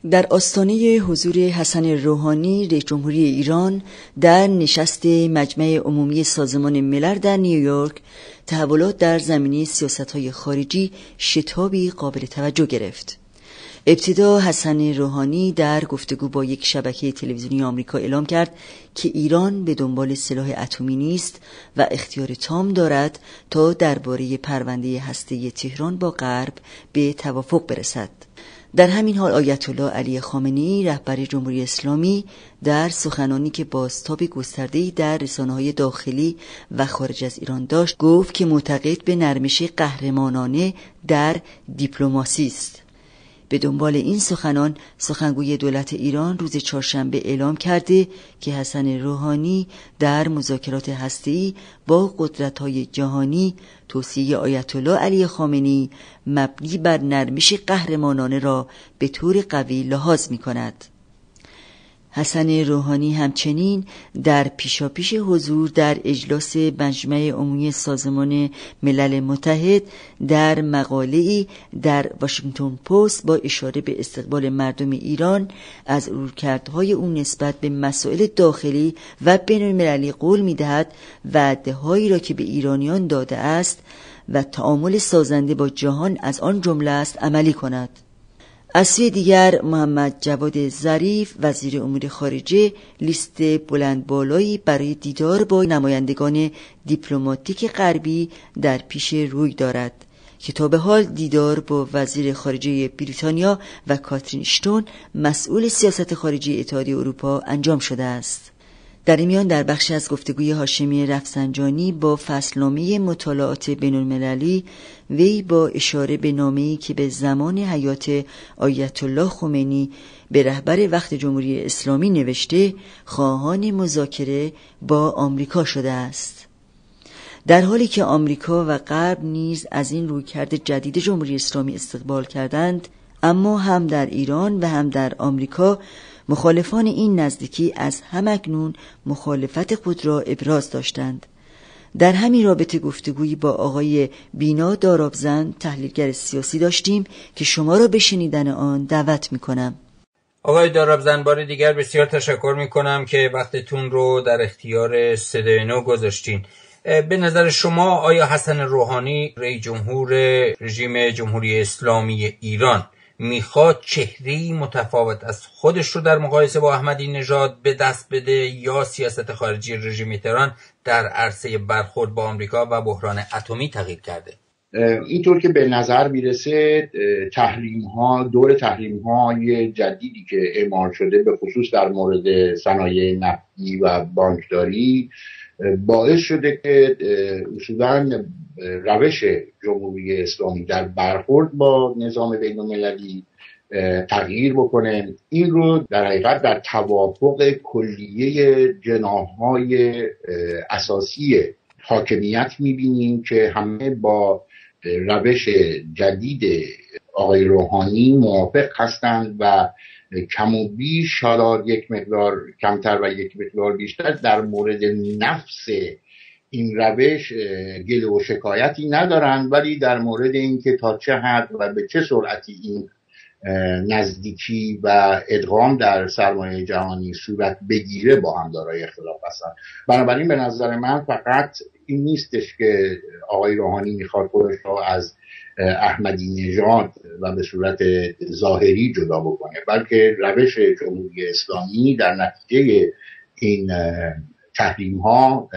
در آستانه حضور حسن روحانی رئیس جمهوری ایران در نشست مجمع عمومی سازمان ملل در نیویورک، تحولات در زمینه سیاست‌های خارجی شتابی قابل توجه گرفت. ابتدا حسن روحانی در گفتگو با یک شبکه تلویزیونی آمریکا اعلام کرد که ایران به دنبال سلاح اتمی نیست و اختیار تام دارد تا درباره پرونده هسته‌ای تهران با غرب به توافق برسد. در همین حال آیت الله علی خامنه‌ای رهبر جمهوری اسلامی در سخنانی که بازتاب گسترده‌ای در رسانه‌های داخلی و خارج از ایران داشت، گفت که معتقد به نرمش قهرمانانه در دیپلماسی است. به دنبال این سخنان، سخنگوی دولت ایران روز چهارشنبه اعلام کرده که حسن روحانی در مذاکرات هسته‌ای با قدرت‌های جهانی توصیه آیت الله علی خامنه‌ای مبنی بر نرمش قهرمانانه را به طور قوی لحاظ می‌کند. حسن روحانی همچنین در پیشاپیش حضور در اجلاس مجمع عمومی سازمان ملل متحد در مقاله‌ای در واشنگتن پست با اشاره به استقبال مردم ایران از رویکردهای او نسبت به مسائل داخلی و بین‌المللی قول می‌دهد وعده‌هایی را که به ایرانیان داده است و تعامل سازنده با جهان از آن جمله است عملی کند. از سوی دیگر محمد جواد ظریف وزیر امور خارجه لیست بلند بالایی برای دیدار با نمایندگان دیپلماتیک غربی در پیش روی دارد که تا به حال دیدار با وزیر خارجه بریتانیا و کاترین اشتون مسئول سیاست خارجی اتحادیه اروپا انجام شده است. در این میان در بخشی از گفتگوی هاشمی رفسنجانی با فصلنامه مطالعات بین‌المللی، وی با اشاره به نامه‌ای که به زمان حیات آیت الله خمینی به رهبر وقت جمهوری اسلامی نوشته، خواهان مذاکره با آمریکا شده است. در حالی که آمریکا و غرب نیز از این رویکرد جدید جمهوری اسلامی استقبال کردند، اما هم در ایران و هم در آمریکا مخالفان این نزدیکی از همکنون مخالفت خود را ابراز داشتند. در همین رابطه گفتگویی با آقای بینا دارابزن، تحلیلگر سیاسی داشتیم که شما را به شنیدن آن دعوت می‌کنم. آقای دارابزن، بار دیگر بسیار تشکر می‌کنم که وقتتون رو در اختیار صدای نو گذاشتین. به نظر شما آیا حسن روحانی رئیس جمهور رژیم جمهوری اسلامی ایران میخواد چهره‌ای متفاوت از خودش رو در مقایسه با احمدی نژاد به دست بده، یا سیاست خارجی رژیم تهران در عرصه برخورد با آمریکا و بحران اتمی تغییر کرده؟ اینطور که به نظر میرسه دور تحریم‌های جدیدی که اعمال شده به خصوص در مورد صنایع نفتی و بانکداری باعث شده که اصولاً روش جمهوری اسلامی در برخورد با نظام بین‌المللی تغییر بکنه. این رو در حقیقت در توافق کلیه جناح‌های اساسی حاکمیت می‌بینیم که همه با روش جدید آقای روحانی موافق هستند و کم و بیش، حالا یک مقدار کمتر و یک مقدار بیشتر، در مورد نفس این روش گله و شکایتی ندارند، ولی در مورد اینکه تا چه حد و به چه سرعتی این نزدیکی و ادغام در سرمایه جهانی صورت بگیره با هم دارای اختلاف هستند. بنابراین به نظر من فقط این نیستش که آقای روحانی میخواد خودش را از احمدی نژاد و به صورت ظاهری جدا بکنه، بلکه روش جمهوری اسلامی در نتیجه این تحریم ها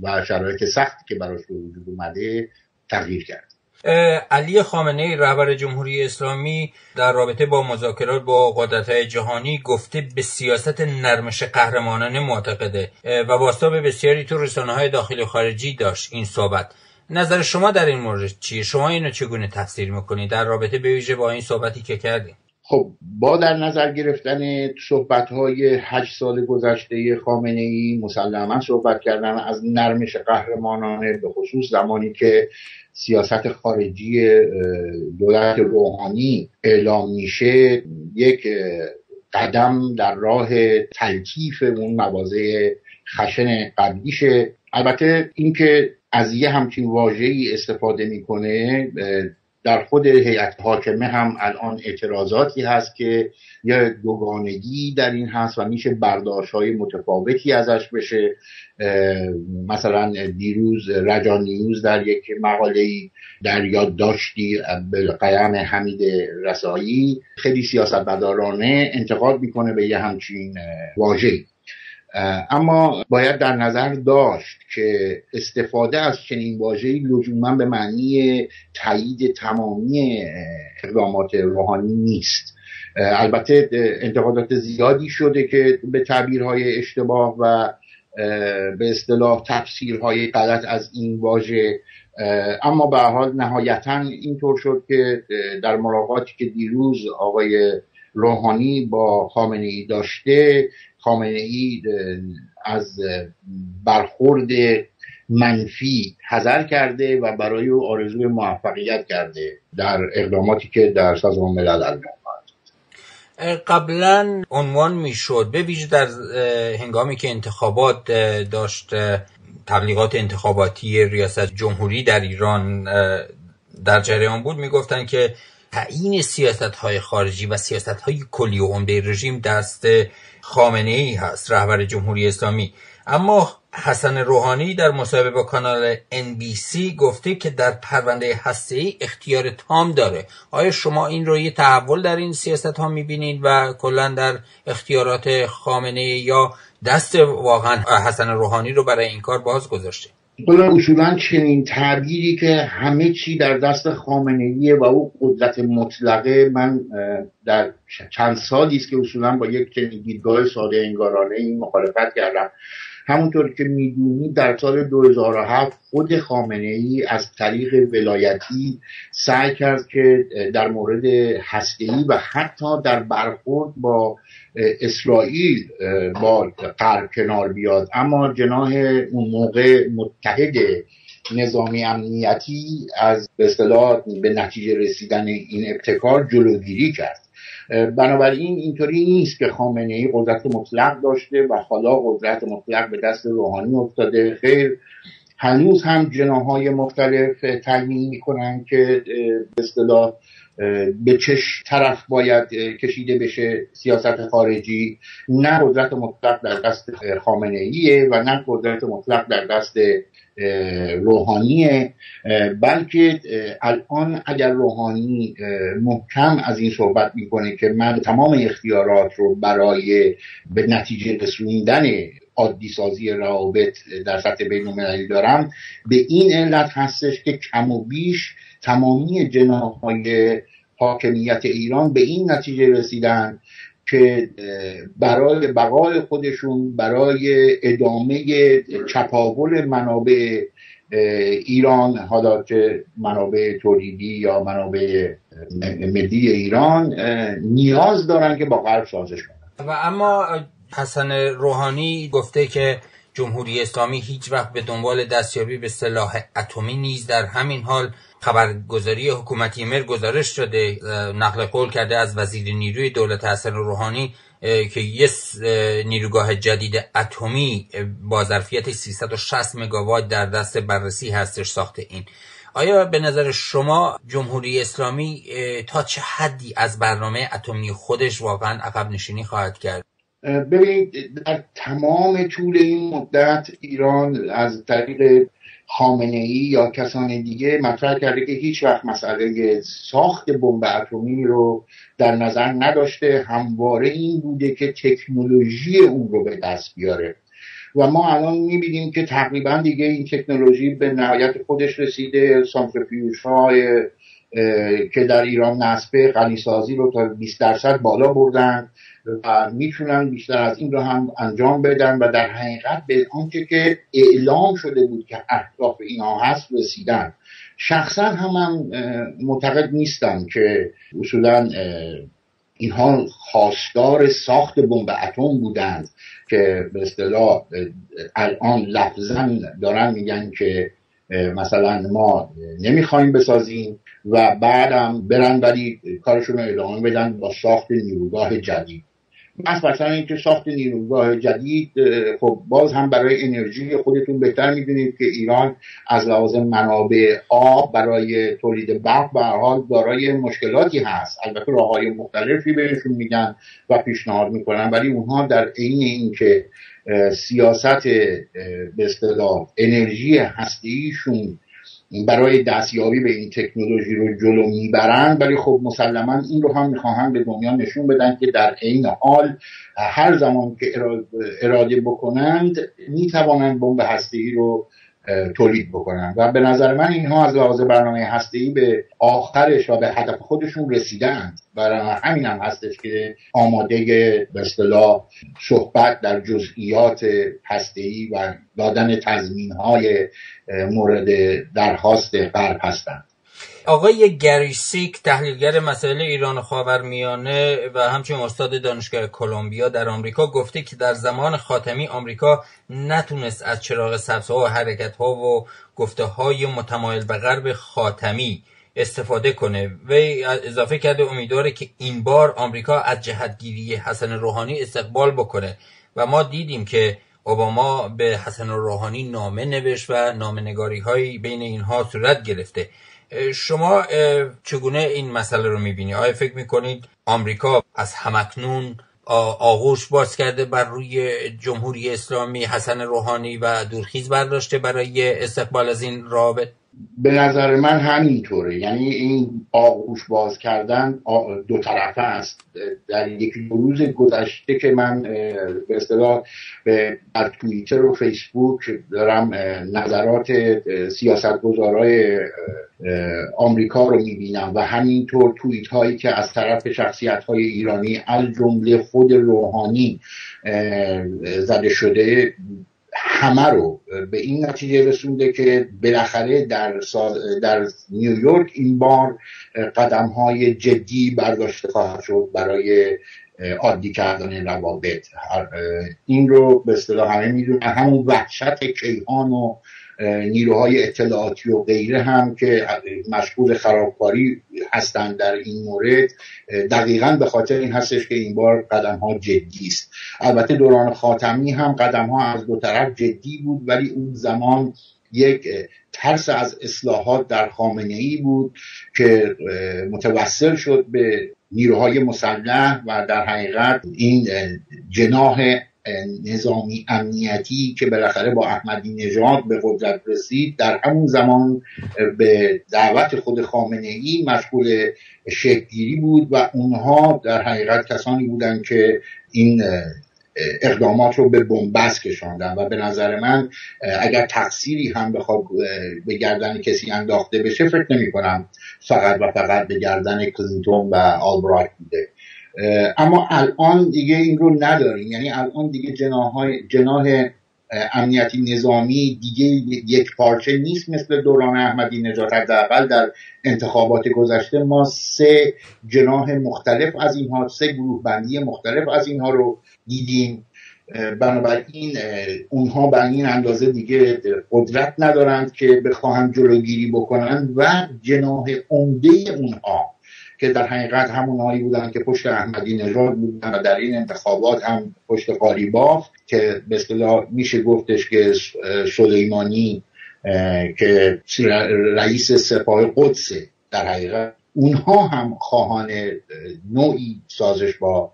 و شرایط سختی که براش به وجود اومده تغییر کرد. علی خامنه‌ای رهبر جمهوری اسلامی در رابطه با مذاکرات با قدرت‌های جهانی گفته به سیاست نرمش قهرمانانه معتقده و بازتاب بسیاری تو رسانه‌های داخلی و خارجی داشت این صحبت. نظر شما در این مورد چیه؟ شما اینو چگونه تفسیر میکنید در رابطه به ویژه با این صحبتی که کردیم؟ خب، با در نظر گرفتن صحبت‌های 8 سال گذشته خامنه‌ای مسلماً صحبت کردن از نرمش قهرمانانه، به خصوص زمانی که سیاست خارجی دولت روحانی اعلام میشه، یک قدم در راه تلطیف اون مواضع خشن قبلیشه. البته اینکه از یه همچین واژه‌ای استفاده میکنه در خود هیئت حاکمه هم الان اعتراضاتی هست که یه دوگانگی در این هست و میشه برداشت‌های متفاوتی ازش بشه. مثلا دیروز رجا نیوز در یک مقاله‌ای در یادداشتی به قلم حمید رسایی خیلی سیاستمدارانه انتقاد میکنه به یه همچین واژه‌ای. اما باید در نظر داشت که استفاده از چنین واژه‌ای لزوما به معنی تایید تمامی اقدامات روحانی نیست. البته انتقادات زیادی شده که به تعبیرهای اشتباه و به اصطلاح تفسیرهای غلط از این واژه، اما به هر حال نهایتاً اینطور شد که در ملاقاتی که دیروز آقای روحانی با خامنه‌ای داشته، خامنه‌ای از برخورد منفی حذر کرده و برای او آرزوی موفقیت کرده در اقداماتی که در سازمان ملل انجام داد. قبلا عنوان میشد به ویژه در هنگامی که انتخابات داشت، تبلیغات انتخاباتی ریاست جمهوری در ایران در جریان بود، میگفتن که تعیین سیاست‌های خارجی و سیاست‌های کلی و عمده رژیم دست خامنه‌ای هست، رهبر جمهوری اسلامی. اما حسن روحانی در مصاحبه با کانال NBC گفته که در پرونده هسته‌ای اختیار تام داره. آیا شما این رو یه تحول در این سیاست‌ها می‌بینید و کلاً در اختیارات خامنه‌ای، یا دست واقعاً حسن روحانی رو برای این کار باز گذاشته؟ اصولاً چنین تعبیری که همه چی در دست خامنه‌ایه و او قدرت مطلقه، من در چند سالی است که اصولاً با یک چنین دیدگاه ساده انگارانه این مخالفت کردم. همونطور که میدونید در سال 2007 خود خامنه‌ای از طریق ولایتی سعی کرد که در مورد هسته‌ای و حتی در برخورد با اسرائیل با غرب کنار بیاد، اما جناح اون موقع متحد نظامی امنیتی از به اصطلاح به نتیجه رسیدن این ابتکار جلوگیری کرد. بنابراین اینطوری نیست که خامنه‌ای قدرت مطلق داشته و حالا قدرت مطلق به دست روحانی افتاده. خیر، هنوز هم جناح‌های مختلف تعیین می‌کنن که به اصطلاح به چه طرف باید کشیده بشه سیاست خارجی. نه قدرت مطلق در دست خامنه‌ایه و نه قدرت مطلق در دست روحانیه، بلکه الان اگر روحانی محکم از این صحبت میکنه که من تمام اختیارات رو برای به نتیجه رسوندن عادی سازی روابط در سطح بین‌المللی دارم، به این علت هستش که کم و بیش تمامی جناح‌های حاکمیت ایران به این نتیجه رسیدن که برای بقای خودشون، برای ادامه چپاول منابع ایران، حالا چه منابع تولیدی یا منابع ملی ایران، نیاز دارن که با غرب سازش کنن. و اما حسن روحانی گفته که جمهوری اسلامی هیچ وقت به دنبال دستیابی به سلاح اتمی نیست. در همین حال خبرگزاری حکومتی مر گزارش شده، نقل قول کرده از وزیر نیروی دولت حسن روحانی که یک نیروگاه جدید اتمی با ظرفیت 360 مگاوات در دست بررسی هستش ساخت این. آیا به نظر شما جمهوری اسلامی تا چه حدی از برنامه اتمی خودش واقعا عقب نشینی خواهد کرد؟ ببینید، در تمام طول این مدت ایران از طریق خامنه‌ای یا کسان دیگه مطرح کرده که هیچ وقت مسئله ساخت بمب اتمی رو در نظر نداشته. همواره این بوده که تکنولوژی اون رو به دست بیاره و ما الان می‌بینیم که تقریبا دیگه این تکنولوژی به نهایت خودش رسیده. سانتریفیوژهای که در نصب نصبه غنیسازی رو تا 20% بالا بردن و میتونن بیشتر از این رو هم انجام بدن و در حقیقت به آنچه که اعلام شده بود که اهداف اینا هست رسیدن. شخصا هم معتقد نیستم که اصولا اینها خواستار ساخت بمب اتم بودند که به اصطلاح الان لفظاً دارن میگن که مثلا ما نمیخوایم بسازیم و بعدم برن ولی کارشون رو ادامه بدن با ساخت نیروگاه جدید. مثلا اینکه ساخت نیروگاه جدید، خب باز هم برای انرژی خودتون بهتر میدونید که ایران از لحاظ منابع آب برای تولید برق به هر حال دارای مشکلاتی هست. البته راههای مختلفی بهشون میگن و پیشنهاد میکنن، ولی اونها در عین اینکه سیاست به اصطلاح انرژی هسته‌ایشون برای دستیابی به این تکنولوژی رو جلو میبرن، ولی خب مسلما این رو هم میخواهن به دنیا نشون بدن که در عین حال هر زمان که اراده بکنند میتوانند بمب هسته‌ای رو تولید بکنن و به نظر من اینها از لحاظ برنامه هسته‌ای به آخرش و به هدف خودشون رسیدند. برای همین هم هستش که آماده به اصطلاح صحبت در جزئیات هسته‌ای و دادن تضمین‌های مورد درخواست غرب هستند. آقای گری سیک، تحلیلگر مسائل ایران و خاورمیانه و همچنین استاد دانشگاه کلمبیا در آمریکا، گفته که در زمان خاتمی آمریکا نتونست از چراغ سبزها و حرکت‌ها و گفته‌های متمایل به غرب خاتمی استفاده کنه. وی اضافه کرده امیدواره که این بار آمریکا از جهتگیری حسن روحانی استقبال بکنه و ما دیدیم که اوباما به حسن روحانی نامه نوشت و نامه‌نگاری‌هایی بین اینها صورت گرفته. شما چگونه این مسئله رو میبینی؟ آیا فکر میکنید آمریکا از همکنون آغوش باز کرده بر روی جمهوری اسلامی حسن روحانی و دورخیز برداشته برای استقبال از این روابط؟ به نظر من همینطوره. یعنی این آغوش باز کردن دو طرفه است. در یکی دو روز گذشته که من به اصطلاح در توییتر و فیسبوک دارم نظرات سیاستگزارای آمریکا رو میبینم و همینطور توییت هایی که از طرف شخصیت های ایرانی از جمله خود روحانی زده شده، همه رو به این نتیجه رسونده که بالاخره در نیویورک این بار قدم‌های جدی برداشته خواهد شد برای عادی کردن روابط. این رو به اصطلاح همه میدونن. همون وحشت کیهان و نیروهای اطلاعاتی و غیره هم که مشغول خرابکاری هستند در این مورد، دقیقاً به خاطر این هستش که این بار قدم‌ها جدی است. البته دوران خاتمی هم قدم‌ها از دو طرف جدی بود، ولی اون زمان یک ترس از اصلاحات در خامنه‌ای بود که متوسل شد به نیروهای مسلح و در حقیقت این جناح نظامی امنیتی که بالاخره با احمدی نژاد به قدرت رسید، در همون زمان به دعوت خود خامنه‌ای مشغول شکل‌گیری بود و اونها در حقیقت کسانی بودند که این اقدامات رو به بنبست کشاندن و به نظر من اگر تقصیری هم بخواد به گردن کسی انداخته بشه، فکر نمی کنم فقط و فقط به گردن کلینتون و آلبرایت بوده. اما الان دیگه این رو نداریم. یعنی الان دیگه جناح امنیتی نظامی دیگه یک پارچه نیست مثل دوران احمدی نژاد. حداقل در انتخابات گذشته ما سه جناح مختلف از اینها، سه گروه بندی مختلف از اینها رو دیدیم. بنابراین اونها به این اندازه دیگه قدرت ندارند که بخواهند جلوگیری بکنند و جناح عمده اونها که در حقیقت همونهایی بودن که پشت احمدی نژاد بودن و در این انتخابات هم پشت قالیباف، که به اصطلاح میشه گفتش که سلیمانی که رئیس سپاه قدس در حقیقت اونها هم خواهان نوعی سازش با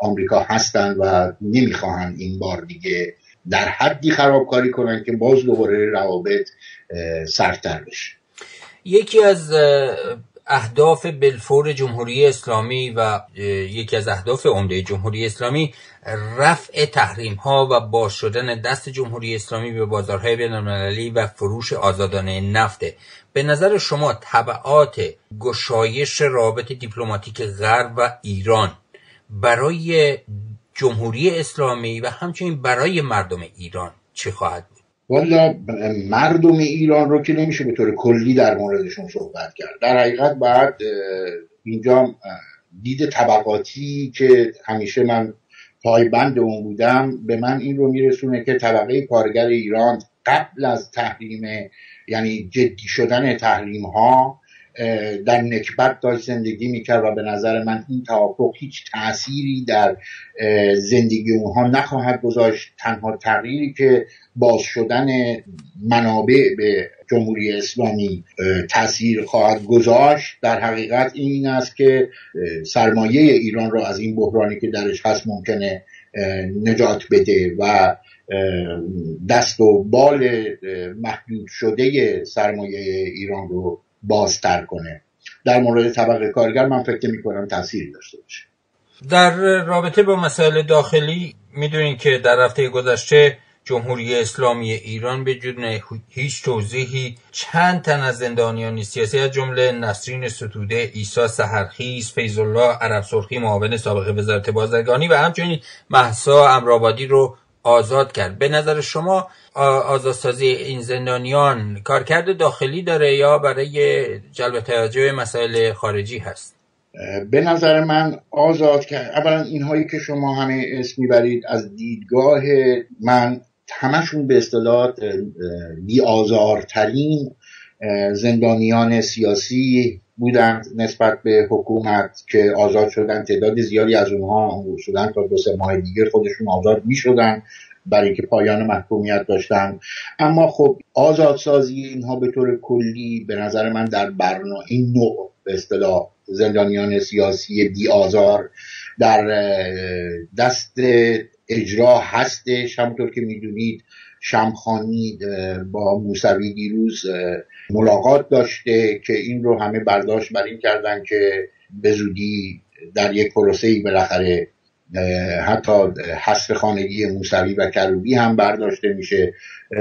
آمریکا هستند و نمیخواهند این بار دیگه در حدی خرابکاری کنن که باز دوباره روابط سردتر بشه. یکی از اهداف بلفور جمهوری اسلامی و یکی از اهداف عمده جمهوری اسلامی رفع تحریم ها و باز شدن دست جمهوری اسلامی به بازارهای بین‌المللی و فروش آزادانه نفته. به نظر شما تبعات گشایش رابط دیپلماتیک غرب و ایران برای جمهوری اسلامی و همچنین برای مردم ایران چه خواهد بود؟ والا مردم ایران رو که نمیشه به طور کلی در موردشون صحبت کرد. در حقیقت باید اینجا دید طبقاتی که همیشه من پایبند اون بودم به من این رو میرسونه که طبقه کارگر ایران قبل از تحریم، یعنی جدی شدن تحریم ها، در نکبت داشت زندگی میکرد و به نظر من این توافق هیچ تأثیری در زندگی اونها نخواهد گذاشت. تنها تغییری که باز شدن منابع به جمهوری اسلامی تأثیر خواهد گذاشت در حقیقت این است که سرمایه ایران را از این بحرانی که درش هست ممکنه نجات بده و دست و بال محدود شده سرمایه ایران رو بازتر کنه. در مورد طبقه کارگر من فکر میکنم تأثیری داشته باشه. در رابطه با مسائل داخلی میدونین که در هفته گذشته جمهوری اسلامی ایران بدون هیچ توضیحی چند تن از زندانیان سیاسی از جمله نسرین ستوده، عیسی سحرخیز، فیض الله عرب سرخی معاون سابق وزارت بازرگانی و همچنین مهسا امرآبادی رو آزاد کرد. به نظر شما آزادسازی این زندانیان کارکرد داخلی داره یا برای جلب توجه مسائل خارجی هست؟ به نظر من آزاد کرد. اولا اینهایی که شما همه اسم میبرید از دیدگاه من همشون به اصطلاح بی‌آزارترین زندانیان سیاسی بودند نسبت به حکومت که آزاد شدن. تعداد زیادی از اونها شدن تا 2-3 ماه دیگه خودشون آزاد میشدن برای که پایان محکومیت داشتن. اما خب آزادسازی اینها به طور کلی به نظر من در برنامه این نوع به اصطلاح زندانیان سیاسی بی آزار در دست اجرا هستش. همونطور که میدونید شمخانی با موسوی دیروز ملاقات داشته که این رو همه برداشت بر این کردن که به زودی در یک پروسه‌ای بالاخره حتی حذف خانگی موسوی و کروبی هم برداشته میشه.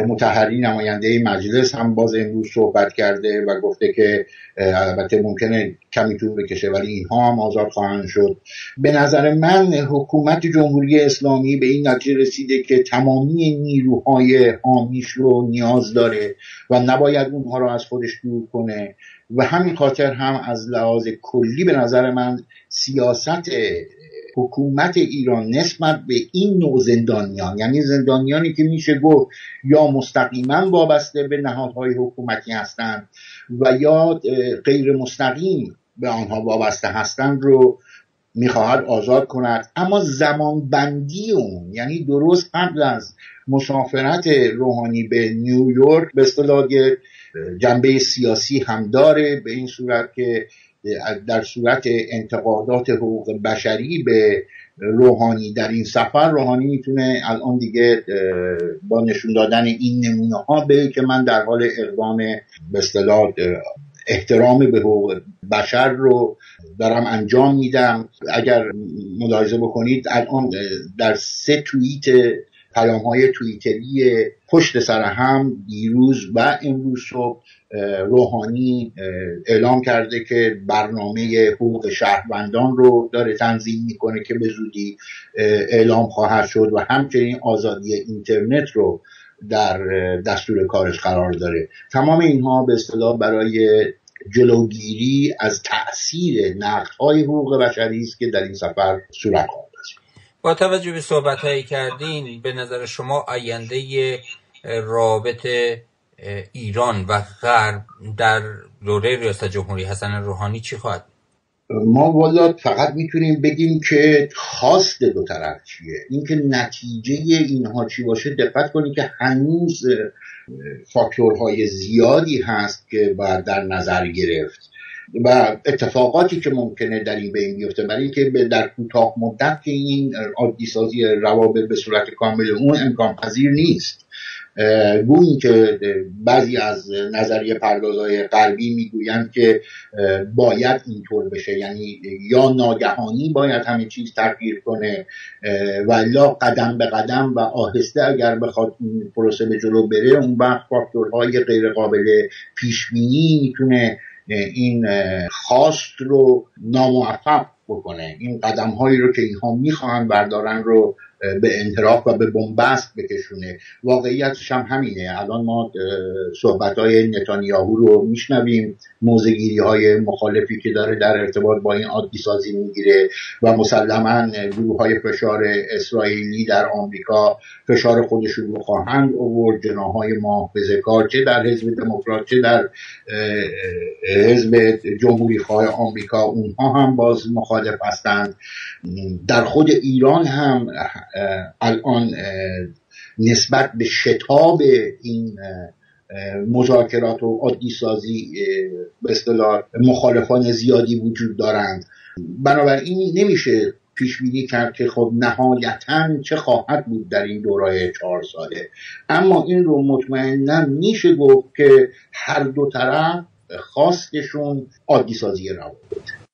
مطهری نماینده مجلس هم باز امروز صحبت کرده و گفته که البته ممکنه کمی طول بکشه ولی اینها هم آزاد خواهند شد. به نظر من حکومت جمهوری اسلامی به این نتیجه رسیده که تمامی نیروهای حامیش رو نیاز داره و نباید اونها رو از خودش دور کنه و همین خاطر هم از لحاظ کلی به نظر من سیاست حکومت ایران نسبت به این نوع زندانیان، یعنی زندانیانی که میشه گفت یا مستقیما وابسته به نهادهای حکومتی هستند و یا غیر مستقیم به آنها وابسته هستند رو میخواهد آزاد کند. اما زمان بندی اون، یعنی درست قبل از مسافرت روحانی به نیویورک، به اصطلاح جنبه سیاسی هم داره، به این صورت که در صورت انتقادات حقوق بشری به روحانی در این سفر، روحانی میتونه الان دیگه با نشون دادن این نمونه ها به که من در حال اقدام به اصطلاح احترام به حقوق بشر رو دارم انجام میدم. اگر ملاحظه بکنید الان در 3 توییت پیام‌های توییتری پشت سر هم دیروز و امروز صبح روحانی اعلام کرده که برنامه حقوق شهروندان رو داره تنظیم میکنه که به زودی اعلام خواهد شد و همچنین آزادی اینترنت رو در دستور کارش قرار داره. تمام اینها به اصطلاح برای جلوگیری از تأثیر نقض‌های حقوق بشری است که در این سفر صورت خواهد داشت. با توجه به صحبت‌هایی کردین، به نظر شما آینده رابطه ایران و غرب در دوره ریاست جمهوری حسن روحانی چی خواهد؟ ما والا فقط میتونیم بگیم که خواست دو طرف چیه. اینکه نتیجه اینها چی باشه دقت کنید که هنوز فاکتورهای زیادی هست که باید در نظر گرفت و اتفاقاتی که ممکنه در این بین بیفته، برای اینکه در کوتاه مدت که این عادی سازی روابط به صورت کامل اون امکان پذیر نیست. گویی که بعضی از نظریه پردازهای غربی میگویند که باید اینطور بشه، یعنی یا ناگهانی باید همه چیز تغییر کنه و یا قدم به قدم و آهسته اگر بخواد این پروسه به جلو بره، اون وقت فاکتورهای غیر قابل پیش بینی میتونه این خواست رو ناموفق بکنه، این قدم هایی رو که اینها میخواهن بردارن رو به انحراف و به بنبست بکشونه. واقعیتش هم همینه. الان ما صحبت‌های نتانیاهو رو میشنویم، موضع‌گیری‌های مخالفی که داره در ارتباط با این عادی سازی میگیره و مسلماً گروه‌های فشار اسرائیلی در آمریکا فشار خودشون رو خواهند آورد. جناح‌های محافظه‌کار چه در حزب دموکرات چه در حزب جمهوری‌خواه آمریکا، اونها هم باز مخالف هستند. در خود ایران هم الان نسبت به شتاب این مذاکرات و عادی سازی به اصطلاح مخالفان زیادی وجود دارند. بنابراین نمیشه پیش بینی کرد که خب نهایتاً چه خواهد بود در این دوره 4 ساله، اما این رو مطمئناً میشه گفت که هر دو طرف خواستشون عادی سازی روابط.